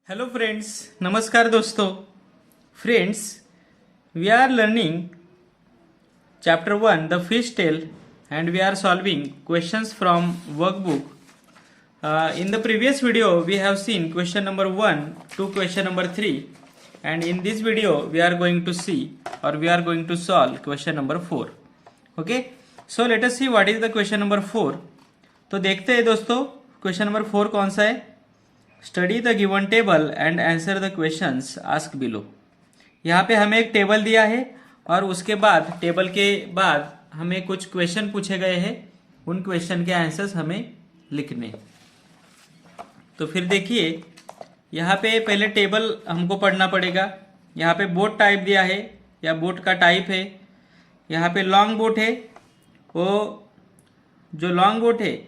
Hello friends, नमस्कार दोस्तों। Friends, we are learning chapter 1 the fish tail and we are solving questions from workbook. In the previous video we have seen question number 1 to question number 3, and in this video we are going to see or we are going to solve question number 4. Okay, so let us see what is the question number 4. तो देखते हैं दोस्तों question number 4 कौन सा है। Study the given table and answer the questions ask below. यहाँ पे हमें एक टेबल दिया है और उसके बाद टेबल के बाद हमें कुछ क्वेश्चन पूछे गए हैं, उन क्वेश्चन के आंसर्स हमें लिखने। तो फिर देखिए, यहाँ पे पहले टेबल हमको पढ़ना पड़ेगा। यहाँ पे बोट टाइप दिया है या बोट का टाइप है। यहाँ पे लॉन्ग बोट है, वो जो लॉन्ग बोट है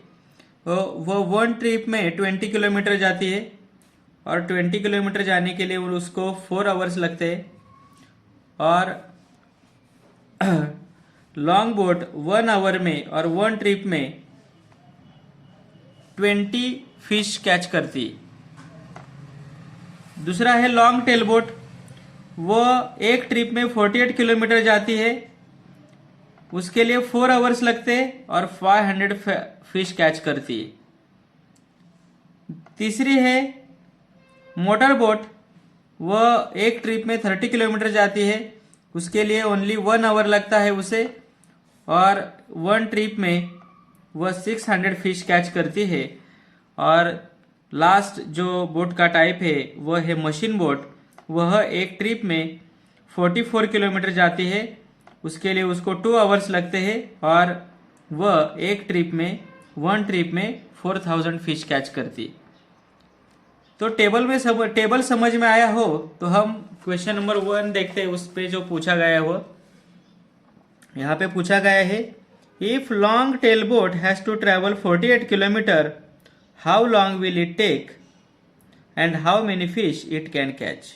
वो वन ट्रिप में 20 किलोमीटर जाती है और 20 किलोमीटर जाने के लिए उसको 4 आवर्स लगते हैं। और लॉन्ग बोट 1 आवर में और 1 ट्रिप में 20 फिश कैच करती है। दूसरा है लॉन्ग टेल बोट, वो एक ट्रिप में 48 किलोमीटर जाती है, उसके लिए 4 आवर्स लगते हैं और 500 फिश कैच करती है। तीसरी है मोटर बोट, वह एक ट्रिप में 30 किलोमीटर जाती है, उसके लिए ओनली 1 आवर लगता है उसे, और 1 ट्रिप में वह 600 फिश कैच करती है। और लास्ट जो बोट का टाइप है वह है मशीन बोट, वह एक ट्रिप में 44 किलोमीटर जाती है, उसके लिए उसको 2 आवर्स लगते हैं और वह एक ट्रिप में 1 ट्रिप में 4000 फिश कैच करती। तो टेबल समझ में आया हो तो हम क्वेश्चन नंबर 1 देखते हैं। उस पे जो पूछा गया है वो यहाँ पे पूछा गया है, if long tail boat has to travel 48 kilometre, how long will it take and how many fish it can catch.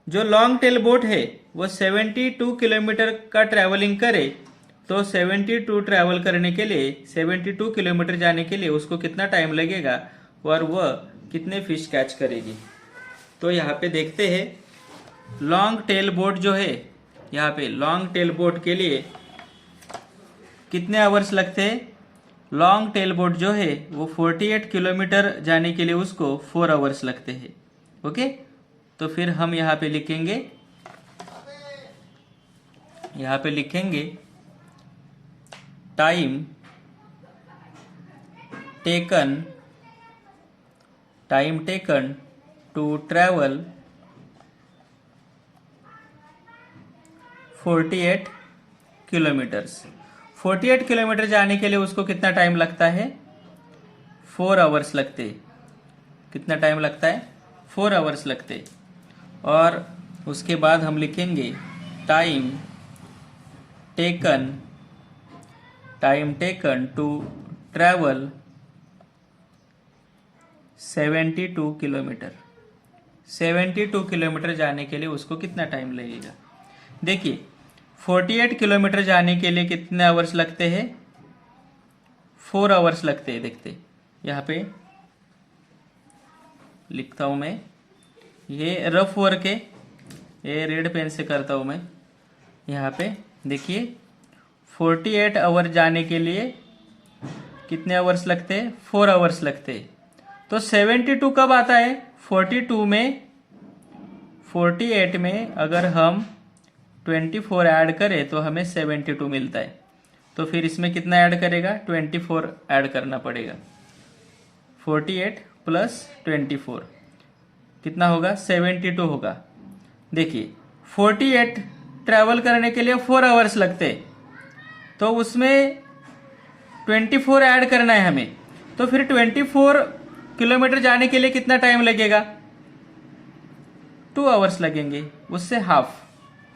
जो लॉन्ग टेल बोट है वो 72 किलोमीटर का ट्रैवलिंग करे तो 72 ट्रैवल करने के लिए 72 किलोमीटर जाने के लिए उसको कितना टाइम लगेगा और वह कितने फिश कैच करेगी। तो यहाँ पे देखते हैं, लॉन्ग टेल बोट जो है, यहाँ पे लॉन्ग टेल बोट के लिए कितने आवर्स लगते हैं। लॉन्ग टेल बोट जो है वो 48 किलोमीटर जाने के लिए उसको 4 आवर्स लगते हैं। ओके, तो फिर हम यहाँ पे लिखेंगे, time taken to travel 48 kilometres. 48 kilometre जाने के लिए उसको कितना टाइम लगता है, 4 आवर्स लगते। कितना टाइम लगता है, 4 आवर्स लगते। और उसके बाद हम लिखेंगे time taken to travel 72 kilometre. 72 kilometre जाने के लिए उसको कितना टाइम लगेगा। देखिए, 48 किलोमीटर जाने के लिए कितने आवर्स लगते हैं, 4 आवर्स लगते हैं। देखते यहाँ पे लिखता हूं मैं, ये रफ वर्क है, ये रेड पेन से करता हूं मैं। यहाँ पे देखिए, 48 आवर जाने के लिए कितने आवर्स लगते हैं, 4 आवर्स लगते हैं। तो 72 कब आता है, 48 में अगर हम 24 ऐड करें तो हमें 72 मिलता है। तो फिर इसमें कितना ऐड करेगा, 24 ऐड करना पड़ेगा। 48 प्लस 24 कितना होगा, 72 होगा। देखिए, 48 ट्रैवल करने के लिए 4 आवर्स लगते, तो उसमें 24 ऐड करना है हमें। तो फिर 24 किलोमीटर जाने के लिए कितना टाइम लगेगा, 2 आवर्स लगेंगे, उससे हाफ।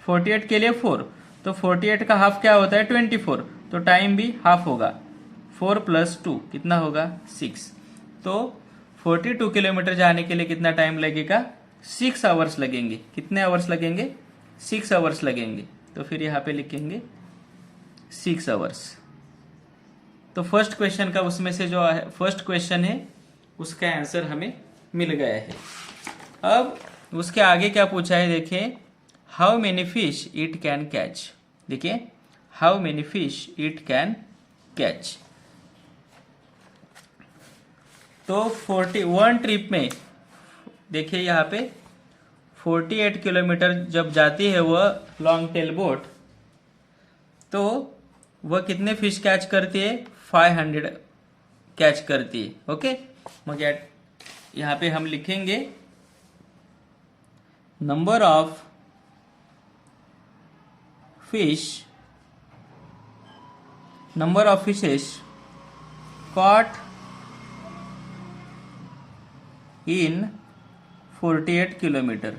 48 के लिए 4, तो 48 का हाफ क्या होता है, 24, तो टाइम भी हाफ होगा। 4 + 2 कितना होगा, 6। तो 42 किलोमीटर जाने के लिए कितना टाइम लगेगा, 6 आवर्स लगेंगे। कितने आवर्स लगेंगे, 6 आवर्स लगेंगे। तो फिर यहाँ पे लिखेंगे 6 आवर्स। तो फर्स्ट क्वेश्चन का उसमें से जो फर्स्ट क्वेश्चन है उसका आंसर हमें मिल गया है। अब उसके आगे क्या पूछा है, देखिए, how many fish it can catch. देखिए, how many fish it can catch. तो 41 ट्रिप में, देखिए यहाँ पे 48 किलोमीटर जब जाती है वह लॉन्ग टेल बोट, तो वह कितने फिश कैच करती है, 500 कैच करती है। ओके, मगर यहाँ पे हम लिखेंगे number of fishes caught in 48 kilometre.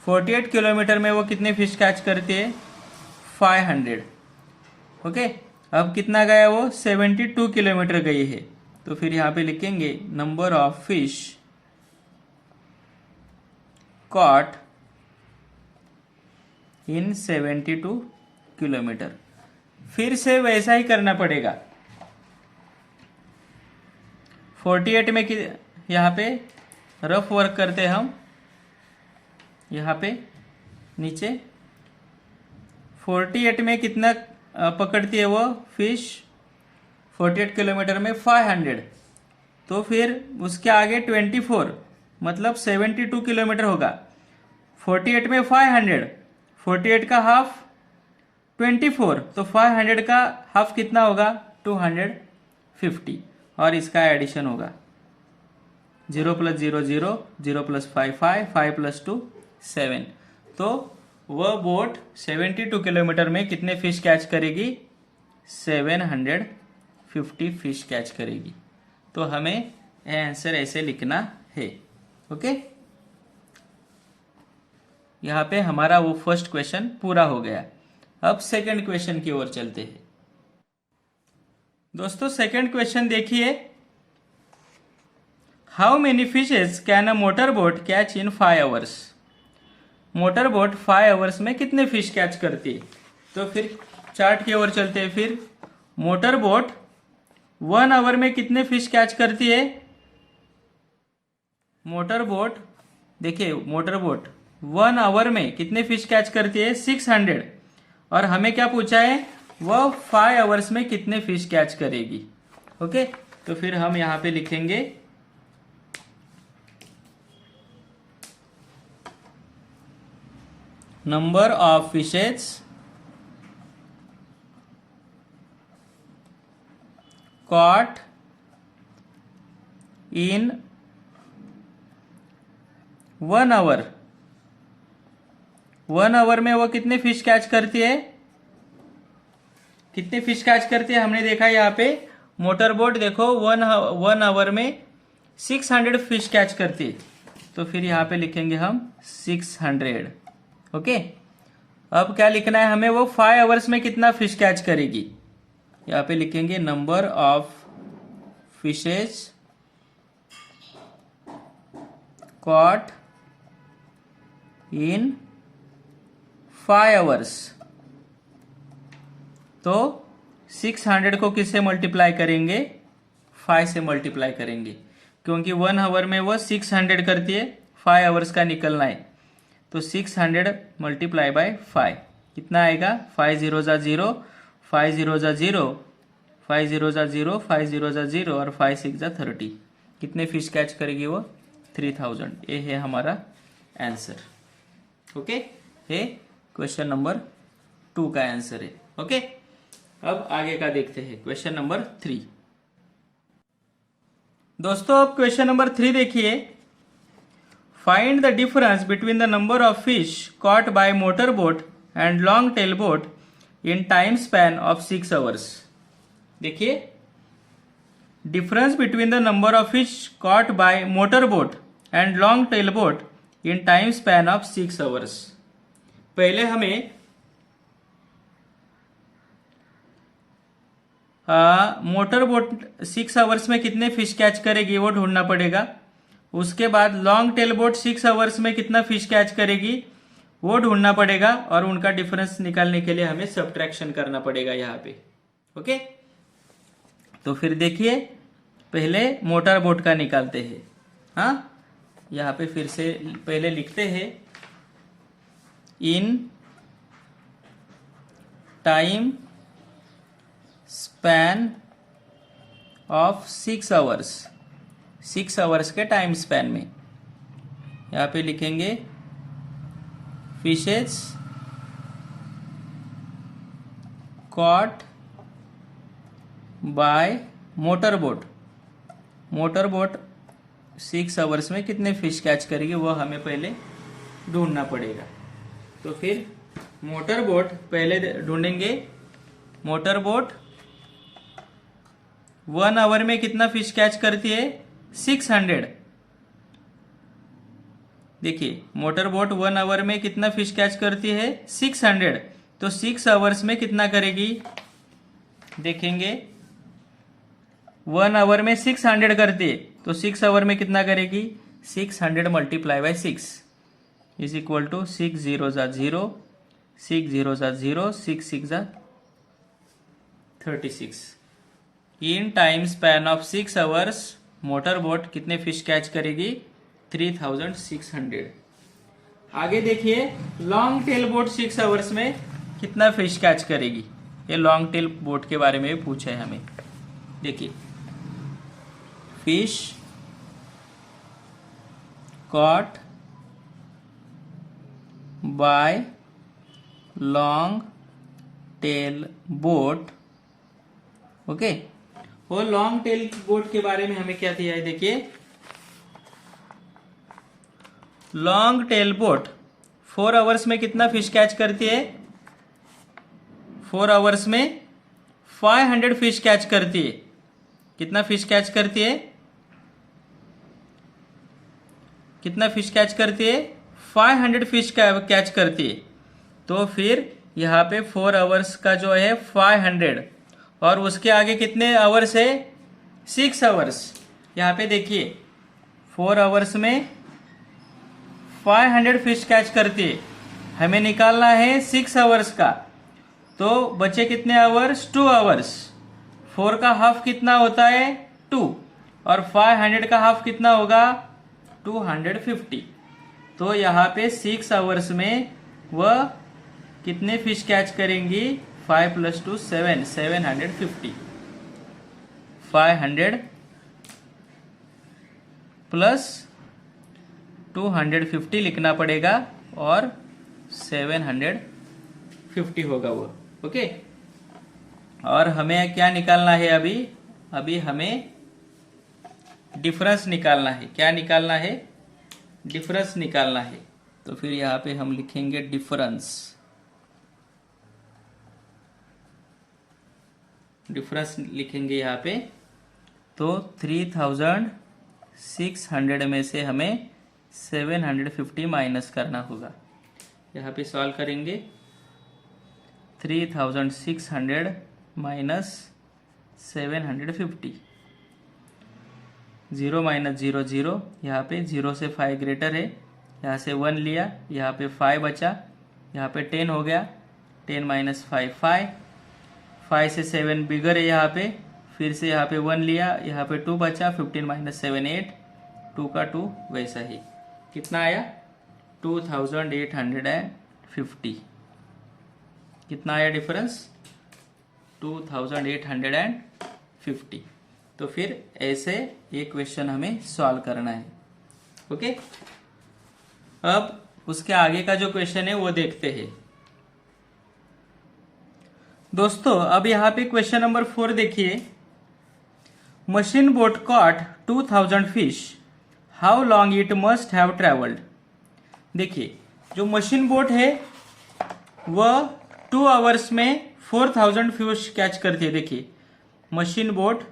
48 kilometre में वो कितने फिश कैच करती है, 500। ओके, अब कितना गया वो, 72 किलोमीटर गई है। तो फिर यहाँ पे लिखेंगे number of fish caught in 72 kilometre. फिर से वैसा ही करना पड़ेगा। 48 में यहाँ पे रफ वर्क करते हैं हम, यहाँ पे नीचे 48 में कितना पकड़ती है वो फिश, 48 किलोमीटर में 500। तो फिर उसके आगे 24 मतलब 72 किलोमीटर होगा। 48 में 500, 48 का हाफ 24, तो 500 का हाफ कितना होगा, 250, और इसका एडिशन होगा 0 + 0 0, 0 + 5 5, 5 + 2 7। तो वह बोट 72 किलोमीटर में कितने फिश कैच करेगी, 750 फिश कैच करेगी। तो हमें आंसर ऐसे लिखना है। ओके, यहाँ पे हमारा वो फर्स्ट क्वेश्चन पूरा हो गया। अब सेकंड क्वेश्चन की ओर चलते हैं। दोस्तों, सेकंड क्वेश्चन देखिए, how many fishes can a motor boat catch in 5 hours. Motor boat 5 hours में कितने फिश कैच करती है। तो फिर चार्ट की ओर चलते हैं। फिर मोटर बोट 1 आवर में कितने फिश कैच करती है। मोटर बोट, देखिए, मोटर बोट 1 आवर में कितने फिश कैच करती है, 600। और हमें क्या पूछा है, वह 5 आवर्स में कितने फिश कैच करेगी। ओके, तो फिर हम यहां पे लिखेंगे number of fishes caught in 1 hour. 1 hour में वो कितने फिश कैच करती है, कितने फिश कैच करती है। हमने देखा यहाँ पे मोटर बोट, देखो 1 आवर में 600 फिश कैच करती है। तो फिर यहाँ पे लिखेंगे हम 600। ओके, अब क्या लिखना है हमें, वो 5 आवर्स में कितना फिश कैच करेगी। यहाँ पे लिखेंगे number of fishes caught in 5 hours. तो 600 को किससे मल्टीप्लाई करेंगे, 5 से मल्टीप्लाई करेंगे, क्योंकि 1 आवर में वो 600 करती है, 5 आवर्स का निकलना है। तो 600 मल्टीप्लाई बाय 5 कितना आएगा, 5 0 ज़ा 0, 5 0 ज़ा 0, 5 0 ज़ा 0, 5 0 ज़ा 0, और 5 6 ज़ा 30। कितने फिश कैच करेगी वो, 3000। ये है हमारा आंसर। ओके, ये क्वेश्चन नंबर 2 का आंसर है। ओके, अब आगे का देखते हैं, क्वेश्चन नंबर 3। दोस्तों, अब क्वेश्चन नंबर 3 देखिए, find the difference between the number of fish caught by motor boat and long tail boat in time span of 6 hours. देखिए, difference between the number of fish caught by motor boat and long tail boat in time span of 6 hours. पहले हमें motor boat 6 hours में कितने fish catch करेगी वो ढूंढना पड़ेगा। उसके बाद लॉन्ग टेल बोट 6 आवर्स में कितना फिश कैच करेगी वो ढूंढना पड़ेगा, और उनका डिफरेंस निकालने के लिए हमें सब्ट्रैक्शन करना पड़ेगा यहाँ पे। ओके, तो फिर देखिए, पहले मोटर बोट का निकालते हैं। हाँ, यहाँ पे फिर से पहले लिखते हैं, in time span of 6 hours, 6 hours के टाइम स्पैन में यहाँ पे लिखेंगे fishes caught by motor boat. Motor boat 6 hours में कितने फिश कैच करेगी वो हमें पहले ढूंढना पड़ेगा। तो फिर मोटर बोट पहले ढूंढेंगे। मोटर बोट 1 आवर में कितना फिश कैच करती है? 600। देखिए मोटर बोट 1 आवर में कितना फिश कैच करती है? 600। तो 6 आवर्स में कितना करेगी देखेंगे। 1 आवर में 600 करती है, तो 6 आवर में कितना करेगी? 600 multiply by 6 is equal to 6 0 जा 0, 6 0 जा 0, 6 6 जा 36। इन time span of 6 hours motor boat कितने फिश कैच करेगी? 3600। आगे देखिए लॉन्ग टेल बोट 6 आवर्स में कितना फिश कैच करेगी। ये लॉन्ग टेल बोट के बारे में भी पूछा है हमें। देखिए fish caught by long tail boat. Okay, वो लॉन्ग टेल बोट के बारे में हमें क्या दिया है देखिए। लॉन्ग टेल बोट 4 आवर्स में कितना फिश कैच करती है? 4 आवर्स में 500 फिश कैच करती है। कितना फिश कैच करती है? कितना फिश कैच करती है? 500 फिश कैच करती है। तो फिर यहाँ पे 4 आवर्स का जो है 500 और उसके आगे कितने आवर्स है? 6 आवर्स। यहाँ पे देखिए 4 आवर्स में 500 फिश कैच करती है, हमें निकालना है 6 आवर्स का। तो बचे कितने आवर्स? 2 आवर्स। 4 का हाफ कितना होता है? 2 और 500 का हाफ कितना होगा? 250। तो यहाँ पे 6 आवर्स में वह कितने फिश कैच करेंगी? 5 + 2 7, 750। 500 प्लस 250 लिखना पड़ेगा और 750 होगा वो। ओके, और हमें क्या निकालना है अभी हमें डिफरेंस निकालना है। क्या निकालना है? डिफरेंस निकालना है। तो फिर यहाँ पे हम लिखेंगे डिफरेंस। डिफरेंस लिखेंगे यहाँ पे। तो 3600 में से हमें 750 माइनस करना होगा। यहाँ पे सॉल्व करेंगे। 3600 माइनस 750, 0 - 0 0। यहाँ पे 0 से 5 ग्रेटर है, यहाँ से 1 लिया, यहाँ पे 5 बचा, यहाँ पे 10 हो गया। 10 - 5 5, 5 से 7 बिगर है यहाँ पे, फिर से यहाँ पे 1 लिया, यहाँ पे 2 बचा। 15 - 7 8, 2 का 2 वैसा ही। कितना आया? 2850। कितना आया डिफरेंस? 2850। तो फिर ऐसे ये क्वेश्चन हमें सॉल्व करना है। ओके, अब उसके आगे का जो क्वेश्चन है वो देखते हैं दोस्तों। अब यहाँ पे क्वेश्चन नंबर 4 देखिए। Machine boat caught 2000 fish, how long it must have travelled. देखिए जो मशीन बोट है वह 2 आवर्स में 4000 फिश कैच करती है। देखिए मशीन बोट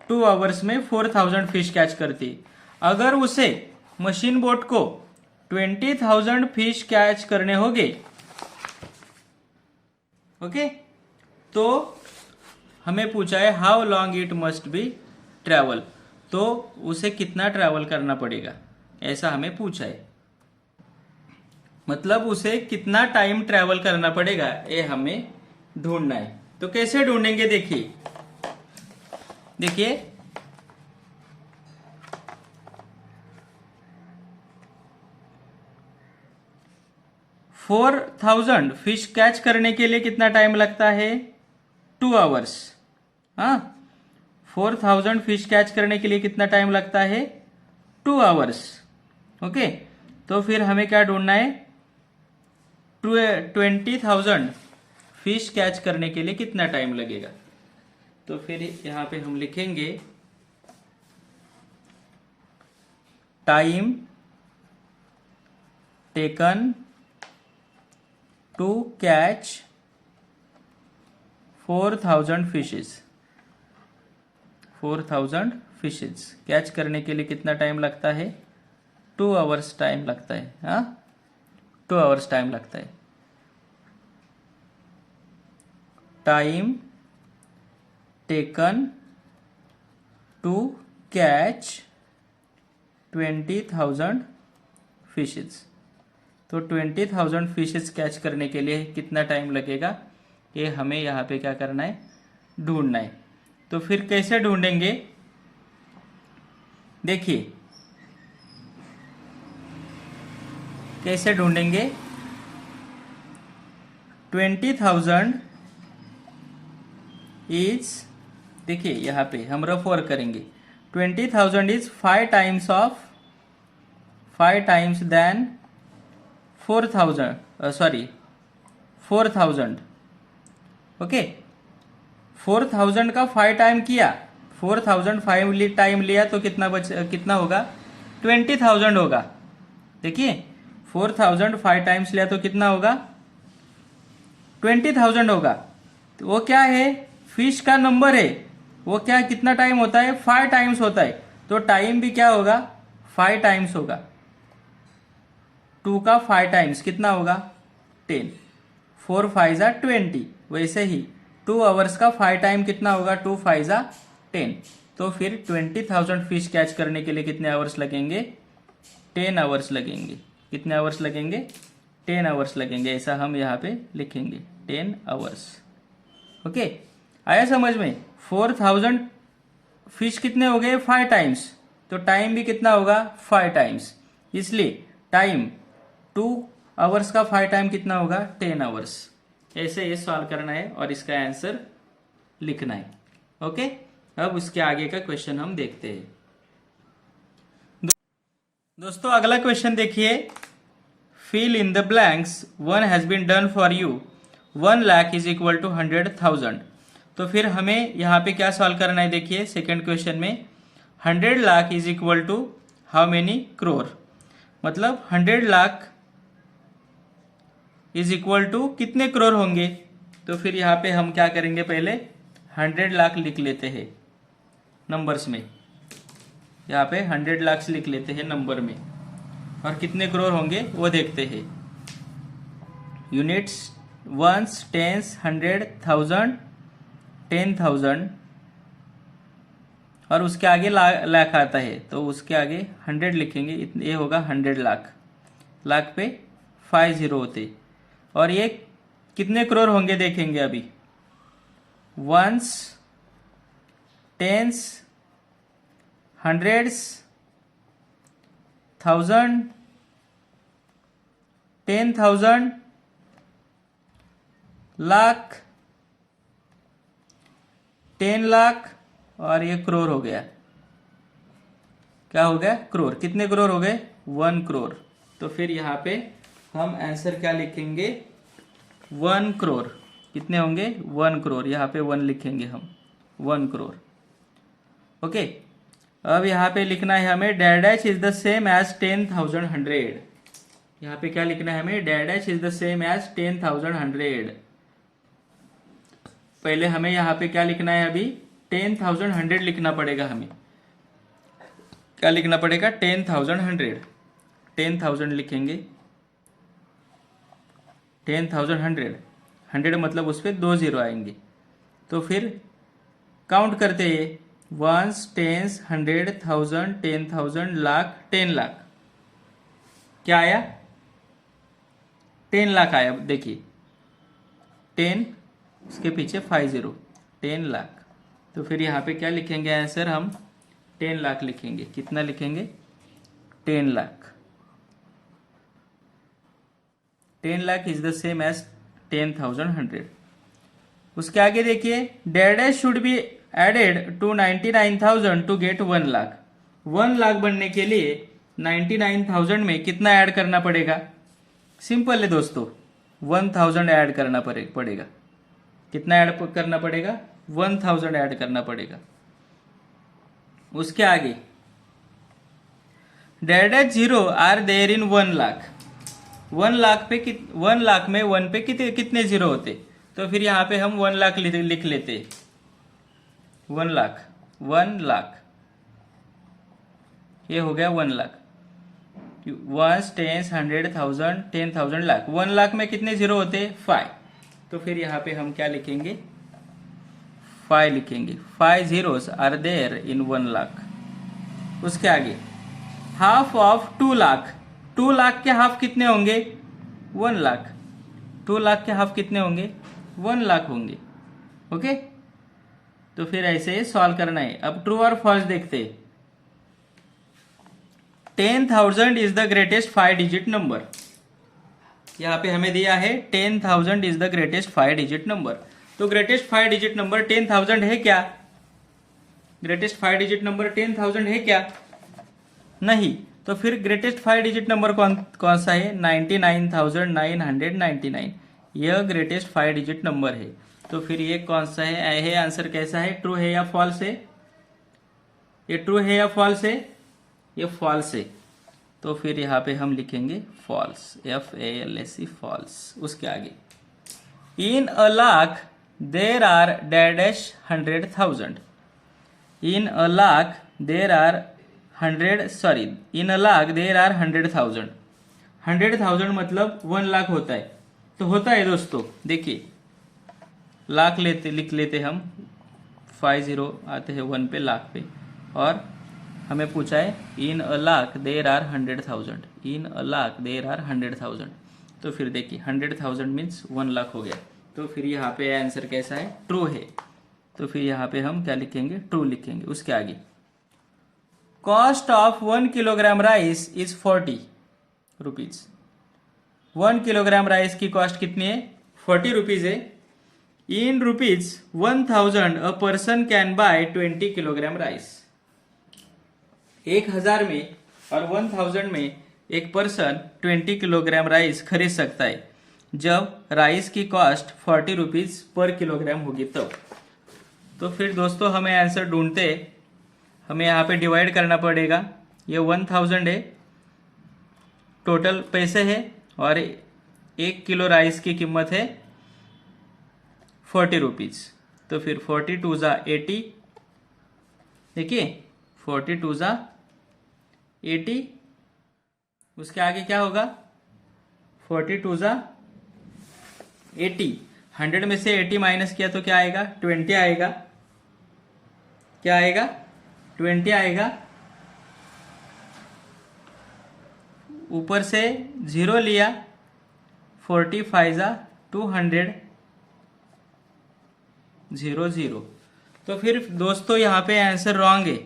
2 आवर्स में 4000 फिश कैच करती है। अगर उसे मशीन बोट को 20,000 फिश कैच करने होंगे, ओके, तो हमें पूछा है how long it must be travel. तो उसे कितना ट्रैवल करना पड़ेगा ऐसा हमें पूछा है। मतलब उसे कितना टाइम ट्रैवल करना पड़ेगा ये हमें ढूंढना है। तो कैसे ढूंढेंगे देखिए। 4,000 फिश कैच करने के लिए कितना टाइम लगता है? 2 आवर्स। हाँ, 4,000 फिश कैच करने के लिए कितना टाइम लगता है? 2 आवर्स। ओके, तो फिर हमें क्या ढूंढना है? 20,000 फिश कैच करने के लिए कितना टाइम लगेगा? तो फिर यहां पे हम लिखेंगे time taken to catch 4,000 fishes. 4,000 fishes catch करने के लिए कितना टाइम लगता है? 2 आवर्स टाइम लगता है। हाँ, 2 आवर्स टाइम लगता है। Time taken to catch 20,000 fishes. तो 20,000 फिशेस कैच करने के लिए कितना टाइम लगेगा, ये हमें यहाँ पे क्या करना है? ढूंढना है। तो फिर कैसे ढूंढेंगे? देखिए कैसे ढूंढेंगे। 20,000 इज, देखिए यहाँ पे हम रफ वर्क करेंगे। 20,000 इज 5 टाइम्स देन 4,000। ओके, 4,000 का 5 टाइम किया, 4,000 5 टाइम लिया तो कितना होगा? 20,000 होगा। देखिए 4,000 5 टाइम्स लिया तो कितना होगा? 20,000 होगा। तो वो क्या है? फिश का नंबर है। वो क्या, कितना टाइम होता है? 5 टाइम्स होता है। तो टाइम भी क्या होगा? 5 टाइम्स होगा। 2 का 5 टाइम्स कितना होगा? 10। 4 5 जा 20। वैसे ही 2 आवर्स का 5 टाइम कितना होगा? 2 5 जा 10। तो फिर 20,000 फिश कैच करने के लिए कितने आवर्स लगेंगे? 10 आवर्स लगेंगे। कितने आवर्स लगेंगे? 10 आवर्स लगेंगे। ऐसा हम यहाँ पे लिखेंगे 10 आवर्स। ओके, आया समझ में? 4,000 फिश कितने हो गए? 5 टाइम्स। तो टाइम भी कितना होगा? 5 टाइम्स। इसलिए टाइम 2 आवर्स का 5 टाइम कितना होगा? 10 आवर्स। ऐसे ये सॉल्व करना है और इसका आंसर लिखना है। ओके, अब उसके आगे का क्वेश्चन हम देखते हैं। दोस्तों अगला क्वेश्चन देखिए। Fill in the blanks, 1 has been done for you, 1 lakh is equal to 100,000। तो फिर हमें यहाँ पे क्या सॉल्व करना है? देखिए सेकेंड क्वेश्चन में 100 lakh is equal to how many crore, मतलब 100 लाख इज इक्वल टू कितने करोड़ होंगे? तो फिर यहाँ पे हम क्या करेंगे? पहले 100 लाख लिख लेते हैं नंबर्स में। यहाँ पे 100 लाख लिख लेते हैं नंबर में, और कितने करोड़ होंगे वो देखते हैं। यूनिट्स, वंस, टेंस, 100, 1000, 10,000, और उसके आगे लाख आता है तो उसके आगे 100 लिखेंगे। ये होगा 100 लाख। लाख पे 5 जीरो होते, और ये कितने करोड़ होंगे देखेंगे अभी। Ones, tens, hundreds, 1000, 10,000, lakh, 10 lakh, और ये करोड़ हो गया। क्या हो गया? करोड़। कितने करोड़ हो गए? 1 करोड़। तो फिर यहाँ पे हम आंसर क्या लिखेंगे? 1 करोड़। कितने होंगे? 1 करोड़। यहाँ पे 1 लिखेंगे हम, 1 करोड़। ओके, अब यहाँ पे लिखना है हमें dash is the same as 10,100। यहाँ पे क्या लिखना है हमें? Dash is the same as 10,100। पहले हमें यहाँ पे क्या लिखना है? अभी 10,100 लिखना पड़ेगा हमें। क्या लिखना पड़ेगा? 10,100। 10,000 लिखेंगे, 10,100। 100 मतलब उस पर 2 जीरो आएंगे। तो फिर काउंट करते हैं, वंस, टेंस, 100, 1000, 10,000, लाख, 10 लाख। क्या आया? 10 लाख आया। देखिए 10, उसके पीछे 5 जीरो, 10 लाख। तो फिर यहाँ पे क्या लिखेंगे आंसर? हम 10 लाख लिखेंगे। कितना लिखेंगे? 10 lakh. 10 lakh is the same as 10,100। उसके आगे देखिए, dash should be added to 99,000 to get 1 lakh. 1 lakh बनने के लिए 99,000 में कितना ऐड करना पड़ेगा? सिंपल है दोस्तों, 1,000 ऐड करना पड़ेगा। कितना ऐड करना पड़ेगा? 1,000 ऐड करना पड़ेगा। उसके आगे dash zero are there in 1 lakh. 1 lakh पे 1 लाख में 1 पे कितने जीरो होते? तो फिर यहाँ पे हम 1 लाख लिख लेते। 1 लाख, 1 लाख, ये हो गया 1 लाख। 1 10 100,000 10,000 लाख। 1 लाख में कितने जीरो होते? 5। तो फिर यहाँ पे हम क्या लिखेंगे? 5 लिखेंगे। 5 zeros are there in 1 lakh. उसके आगे हाफ ऑफ 2 लाख। 2 लाख के हाफ कितने होंगे? 1 लाख। 2 लाख के हाफ कितने होंगे? 1 लाख होंगे। ओके, तो फिर ऐसे सॉल्व करना है। अब ट्रू और फॉल्स देखते हैं। 10,000 is the greatest 5 digit number. यहां पे हमें दिया है 10,000 is the greatest 5 digit number. तो ग्रेटेस्ट 5 डिजिट नंबर 10,000 है क्या? ग्रेटेस्ट 5 डिजिट नंबर 10,000 है क्या? नहीं। तो फिर ग्रेटेस्ट 5 डिजिट नंबर कौन सा है? 99,999। यह ग्रेटेस्ट 5 डिजिट नंबर है। तो फिर ये कौन सा है? आंसर कैसा है? ट्रू है या फॉल्स है? ये ट्रू है या फॉल्स है? ये फॉल्स है। तो फिर यहाँ पे हम लिखेंगे फॉल्स, FALSE, फॉल्स। उसके आगे in a lakh there are dash 100,000। In a lakh there are 100,000। 100,000 मतलब 1 लाख होता है। तो होता है दोस्तों, देखिए लाख लिख लेते हम, 5 जीरो आते हैं 1 पे, लाख पे, और हमें पूछा है in a lakh there are 100,000। In a lakh there are 100,000। तो फिर देखिए 100,000 मीन्स 1 लाख हो गया। तो फिर यहाँ पे आंसर कैसा है? ट्रू है। तो फिर यहाँ पे हम क्या लिखेंगे? ट्रू लिखेंगे। उसके आगे cost of 1 kilogram rice is 40 rupees. 1 kilogram rice की कॉस्ट कितनी है? 40 रुपीज है। In rupees 1,000 a person can buy 20 kilogram rice. 1,000 में और 1,000 में एक पर्सन 20 किलोग्राम राइस खरीद सकता है जब राइस की कॉस्ट 40 रुपीज पर किलोग्राम होगी तब। तो फिर दोस्तों हमें आंसर ढूंढते, हमें यहाँ पे डिवाइड करना पड़ेगा। ये 1,000 है, टोटल पैसे है, और 1 किलो राइस की कीमत है 40 रुपीज। तो फिर 40 2 ज़ा 80। देखिए 40 2 ज़ा 80। उसके आगे क्या होगा? 40 2 ज़ा 80। 100 में से 80 माइनस किया तो क्या आएगा? 20 आएगा। क्या आएगा? 20 आएगा। ऊपर से 0 लिया, 40 5 ज़ा 200 0 0। तो फिर दोस्तों यहाँ पे आंसर रॉन्ग है।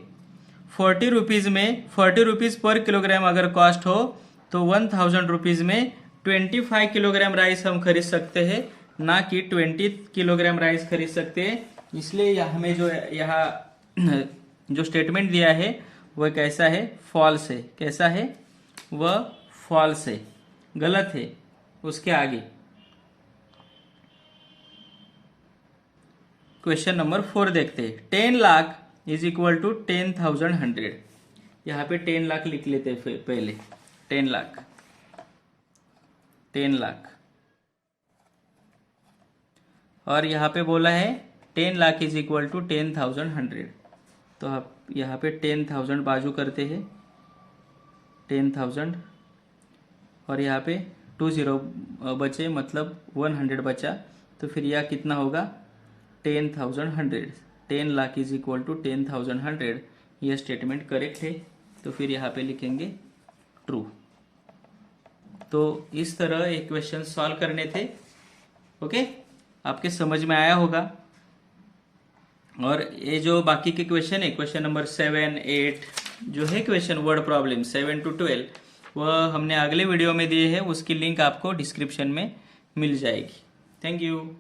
40 रुपीज़ में 40 रुपीज़ पर किलोग्राम अगर कॉस्ट हो तो 1,000 रुपीज़ में 25 किलोग्राम राइस हम खरीद सकते हैं, ना कि 20 किलोग्राम राइस खरीद सकते हैं। इसलिए हमें जो यहाँ जो स्टेटमेंट दिया है वह कैसा है? फॉल्स है। कैसा है? वह फॉल्स है, गलत है। उसके आगे क्वेश्चन नंबर 4 देखते हैं। 10 लाख इज इक्वल टू 10,100। यहाँ पे 10 लाख लिख लेते हैं पहले। 10 लाख, 10 लाख, और यहाँ पे बोला है 10 लाख इज इक्वल टू 10,100। तो आप यहाँ पे 10,000 बाजू करते हैं, 10,000, और यहाँ पे 2 जीरो बचे, मतलब 100 बचा। तो फिर यह कितना होगा? 10,100। 10 लाख इज इक्वल टू 10,100। यह स्टेटमेंट करेक्ट है। तो फिर यहाँ पे लिखेंगे ट्रू। तो इस तरह एक क्वेश्चन सॉल्व करने थे। ओके, आपके समझ में आया होगा। और ये जो बाकी के क्वेश्चन है, क्वेश्चन नंबर 7 8 जो है क्वेश्चन वर्ड प्रॉब्लम 7 to 12, वह हमने अगले वीडियो में दिए हैं, उसकी लिंक आपको डिस्क्रिप्शन में मिल जाएगी। Thank you.